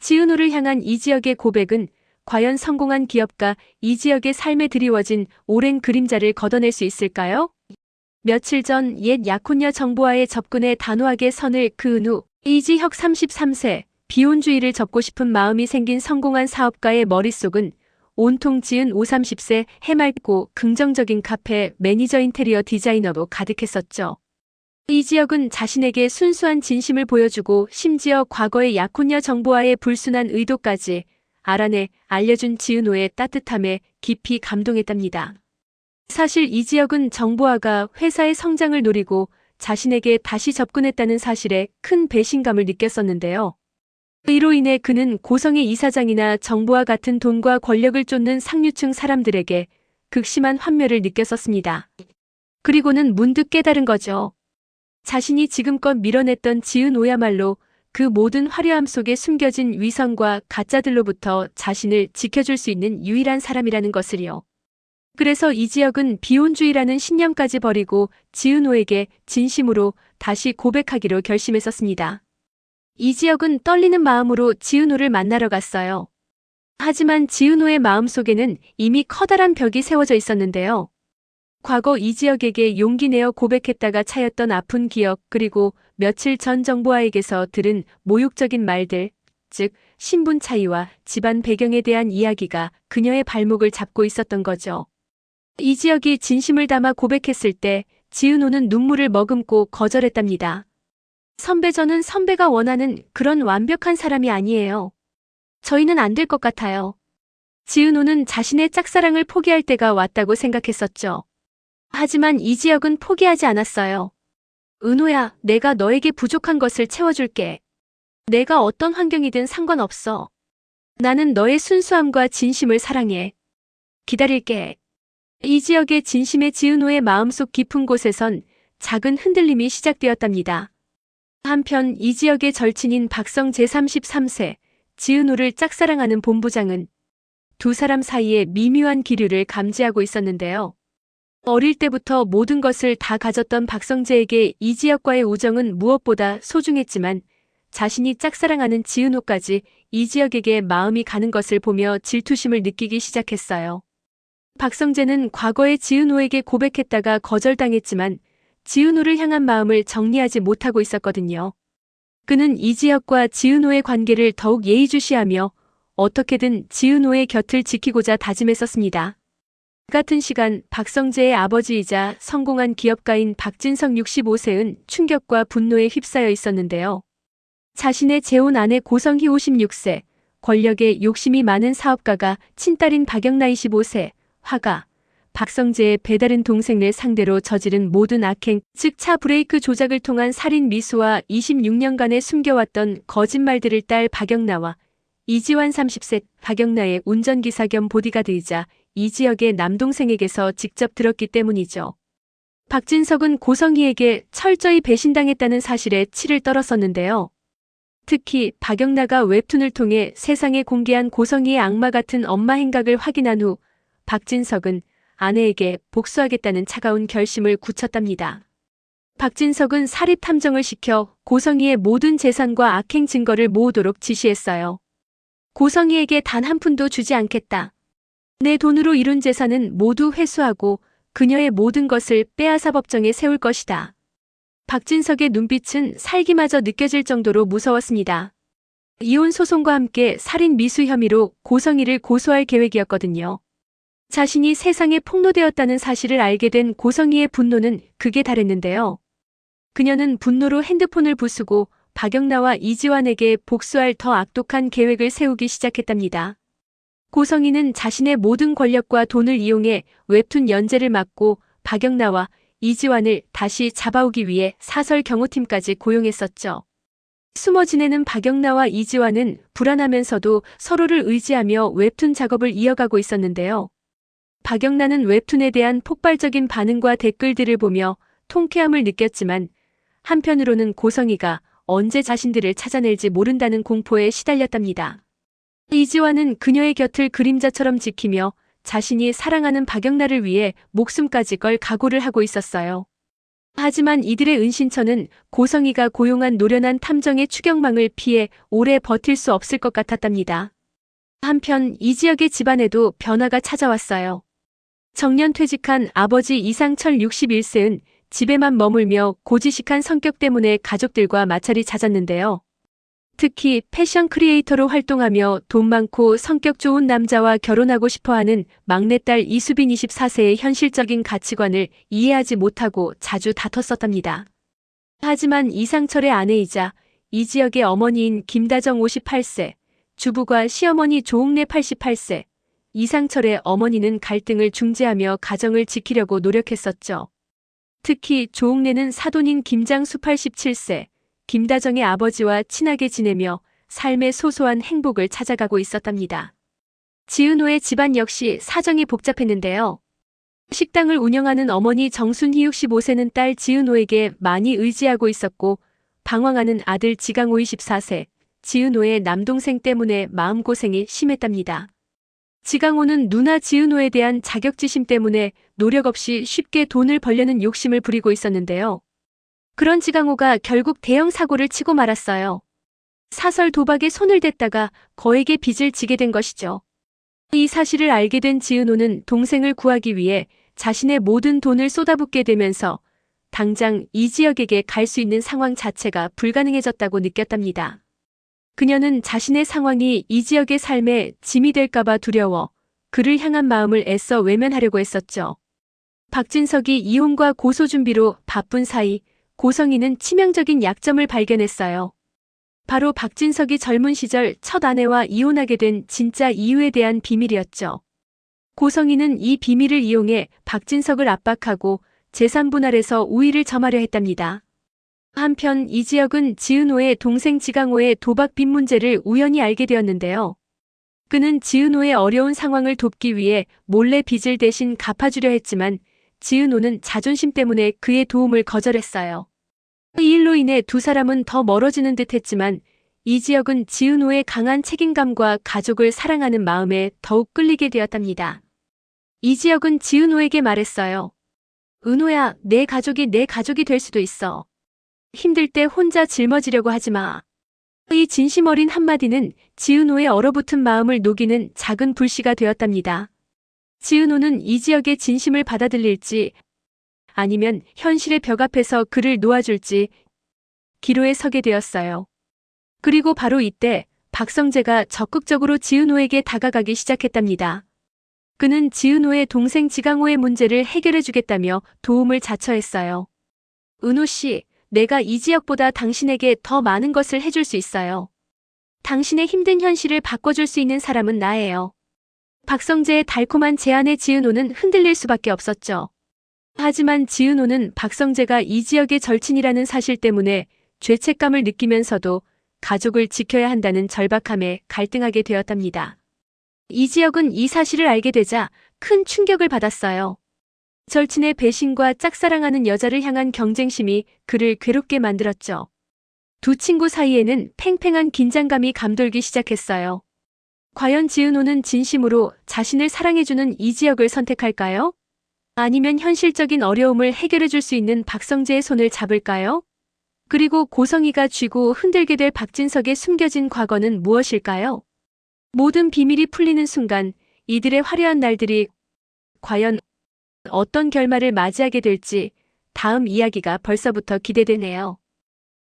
지은호를 향한 이지혁의 고백은 과연 성공한 기업가 이지혁의 삶에 드리워진 오랜 그림자를 걷어낼 수 있을까요? 며칠 전 옛 약혼녀 정보와의 접근에 단호하게 선을 그은 후 이지혁 33세, 비혼주의를 접고 싶은 마음이 생긴 성공한 사업가의 머릿속은 온통 지은 30세 해맑고 긍정적인 카페 매니저 인테리어 디자이너로 가득했었죠. 이지혁은 자신에게 순수한 진심을 보여주고 심지어 과거의 약혼녀 정보와의 불순한 의도까지 알아내 알려준 지은호의 따뜻함에 깊이 감동했답니다. 사실 이지혁은 정보화가 회사의 성장을 노리고 자신에게 다시 접근했다는 사실에 큰 배신감을 느꼈었는데요. 이로 인해 그는 고성의 이사장이나 정보와 같은 돈과 권력을 쫓는 상류층 사람들에게 극심한 환멸을 느꼈었습니다. 그리고는 문득 깨달은 거죠. 자신이 지금껏 밀어냈던 지은호야말로 그 모든 화려함 속에 숨겨진 위선과 가짜들로부터 자신을 지켜줄 수 있는 유일한 사람이라는 것을요. 그래서 이지혁은 비혼주의라는 신념까지 버리고 지은호에게 진심으로 다시 고백하기로 결심했었습니다. 이지혁은 떨리는 마음으로 지은호를 만나러 갔어요. 하지만 지은호의 마음속에는 이미 커다란 벽이 세워져 있었는데요. 과거 이지혁에게 용기 내어 고백했다가 차였던 아픈 기억, 그리고 며칠 전 정보아에게서 들은 모욕적인 말들, 즉 신분 차이와 집안 배경에 대한 이야기가 그녀의 발목을 잡고 있었던 거죠. 이지혁이 진심을 담아 고백했을 때 지은호는 눈물을 머금고 거절했답니다. 선배, 저는 선배가 원하는 그런 완벽한 사람이 아니에요. 저희는 안 될 것 같아요. 지은호는 자신의 짝사랑을 포기할 때가 왔다고 생각했었죠. 하지만 이지혁은 포기하지 않았어요. 은호야, 내가 너에게 부족한 것을 채워줄게. 내가 어떤 환경이든 상관없어. 나는 너의 순수함과 진심을 사랑해. 기다릴게. 이지혁의 진심에 지은호의 마음속 깊은 곳에선 작은 흔들림이 시작되었답니다. 한편 이지혁의 절친인 박성 제33세, 지은호를 짝사랑하는 본부장은 두 사람 사이에 미묘한 기류를 감지하고 있었는데요. 어릴 때부터 모든 것을 다 가졌던 박성재에게 이지혁과의 우정은 무엇보다 소중했지만 자신이 짝사랑하는 지은호까지 이지혁에게 마음이 가는 것을 보며 질투심을 느끼기 시작했어요. 박성재는 과거에 지은호에게 고백했다가 거절당했지만 지은호를 향한 마음을 정리하지 못하고 있었거든요. 그는 이지혁과 지은호의 관계를 더욱 예의주시하며 어떻게든 지은호의 곁을 지키고자 다짐했었습니다. 같은 시간 박성재의 아버지이자 성공한 기업가인 박진석 65세는 충격과 분노에 휩싸여 있었는데요. 자신의 재혼 아내 고성희 56세, 권력에 욕심이 많은 사업가가 친딸인 박영나 25세, 화가 박성재의 배다른 동생을 상대로 저지른 모든 악행, 즉 차 브레이크 조작을 통한 살인 미수와 26년간의 숨겨왔던 거짓말들을 딸 박영나와 이지환 30세, 박영나의 운전기사 겸 보디가드이자 이지혁의 남동생에게서 직접 들었기 때문이죠. 박진석은 고성희에게 철저히 배신당했다는 사실에 치를 떨었었는데요. 특히 박영나가 웹툰을 통해 세상에 공개한 고성희의 악마 같은 엄마 행각을 확인한 후 박진석은 아내에게 복수하겠다는 차가운 결심을 굳혔답니다. 박진석은 사립 탐정을 시켜 고성희의 모든 재산과 악행 증거를 모으도록 지시했어요. 고성희에게 단 한 푼도 주지 않겠다. 내 돈으로 이룬 재산은 모두 회수하고 그녀의 모든 것을 빼앗아 법정에 세울 것이다. 박진석의 눈빛은 살기마저 느껴질 정도로 무서웠습니다. 이혼 소송과 함께 살인 미수 혐의로 고성희를 고소할 계획이었거든요. 자신이 세상에 폭로되었다는 사실을 알게 된 고성희의 분노는 극에 달했는데요. 그녀는 분노로 핸드폰을 부수고 박영나와 이지환에게 복수할 더 악독한 계획을 세우기 시작했답니다. 고성희는 자신의 모든 권력과 돈을 이용해 웹툰 연재를 막고 박영나와 이지환을 다시 잡아오기 위해 사설 경호팀까지 고용했었죠. 숨어 지내는 박영나와 이지환은 불안하면서도 서로를 의지하며 웹툰 작업을 이어가고 있었는데요. 박영나는 웹툰에 대한 폭발적인 반응과 댓글들을 보며 통쾌함을 느꼈지만 한편으로는 고성희가 언제 자신들을 찾아낼지 모른다는 공포에 시달렸답니다. 이지환은 그녀의 곁을 그림자처럼 지키며 자신이 사랑하는 박영나를 위해 목숨까지 걸 각오를 하고 있었어요. 하지만 이들의 은신처는 고성이가 고용한 노련한 탐정의 추격망을 피해 오래 버틸 수 없을 것 같았답니다. 한편 이 지역의 집안에도 변화가 찾아왔어요. 정년 퇴직한 아버지 이상철 61세는 집에만 머물며 고지식한 성격 때문에 가족들과 마찰이 잦았는데요. 특히 패션 크리에이터로 활동하며 돈 많고 성격 좋은 남자와 결혼하고 싶어하는 막내딸 이수빈 24세의 현실적인 가치관을 이해하지 못하고 자주 다퉜었답니다. 하지만 이상철의 아내이자 이 지역의 어머니인 김다정 58세, 주부과 시어머니 조옥래 88세, 이상철의 어머니는 갈등을 중재하며 가정을 지키려고 노력했었죠. 특히 조옥래는 사돈인 김장수 87세, 김다정의 아버지와 친하게 지내며 삶의 소소한 행복을 찾아가고 있었답니다. 지은호의 집안 역시 사정이 복잡했는데요. 식당을 운영하는 어머니 정순희 65세는 딸 지은호에게 많이 의지하고 있었고, 방황하는 아들 지강호 24세, 지은호의 남동생 때문에 마음고생이 심했답니다. 지강호는 누나 지은호에 대한 자격지심 때문에 노력 없이 쉽게 돈을 벌려는 욕심을 부리고 있었는데요. 그런 지강호가 결국 대형 사고를 치고 말았어요. 사설 도박에 손을 댔다가 거액의 빚을 지게 된 것이죠. 이 사실을 알게 된 지은호는 동생을 구하기 위해 자신의 모든 돈을 쏟아붓게 되면서 당장 이 지역에게 갈 수 있는 상황 자체가 불가능해졌다고 느꼈답니다. 그녀는 자신의 상황이 이 지역의 삶에 짐이 될까봐 두려워 그를 향한 마음을 애써 외면하려고 했었죠. 박진석이 이혼과 고소 준비로 바쁜 사이 고성이는 치명적인 약점을 발견했어요. 바로 박진석이 젊은 시절 첫 아내와 이혼하게 된 진짜 이유에 대한 비밀이었죠. 고성이는 이 비밀을 이용해 박진석을 압박하고 재산 분할해서 우위를 점하려 했답니다. 한편 이 지역은 지은호의 동생 지강호의 도박 빚 문제를 우연히 알게 되었는데요. 그는 지은호의 어려운 상황을 돕기 위해 몰래 빚을 대신 갚아주려 했지만 지은호는 자존심 때문에 그의 도움을 거절했어요. 이 일로 인해 두 사람은 더 멀어지는 듯 했지만 이 지역은 지은호의 강한 책임감과 가족을 사랑하는 마음에 더욱 끌리게 되었답니다. 이 지역은 지은호에게 말했어요. 은호야, 내 가족이 될 수도 있어. 힘들 때 혼자 짊어지려고 하지 마. 이 진심 어린 한마디는 지은호의 얼어붙은 마음을 녹이는 작은 불씨가 되었답니다. 지은호는 이 지역의 진심을 받아들일지 아니면 현실의 벽 앞에서 그를 놓아줄지 기로에 서게 되었어요. 그리고 바로 이때 박성재가 적극적으로 지은호에게 다가가기 시작했답니다. 그는 지은호의 동생 지강호의 문제를 해결해주겠다며 도움을 자처했어요. 은호 씨, 내가 이 지역보다 당신에게 더 많은 것을 해줄 수 있어요. 당신의 힘든 현실을 바꿔줄 수 있는 사람은 나예요. 박성재의 달콤한 제안에 지은호는 흔들릴 수밖에 없었죠. 하지만 지은호는 박성재가 이 지역의 절친이라는 사실 때문에 죄책감을 느끼면서도 가족을 지켜야 한다는 절박함에 갈등하게 되었답니다. 이 지역은 이 사실을 알게 되자 큰 충격을 받았어요. 절친의 배신과 짝사랑하는 여자를 향한 경쟁심이 그를 괴롭게 만들었죠. 두 친구 사이에는 팽팽한 긴장감이 감돌기 시작했어요. 과연 지은호는 진심으로 자신을 사랑해주는 이 지역을 선택할까요? 아니면 현실적인 어려움을 해결해줄 수 있는 박성재의 손을 잡을까요? 그리고 고성이가 쥐고 흔들게 될 박진석의 숨겨진 과거는 무엇일까요? 모든 비밀이 풀리는 순간 이들의 화려한 날들이 과연 어떤 결말을 맞이하게 될지 다음 이야기가 벌써부터 기대되네요.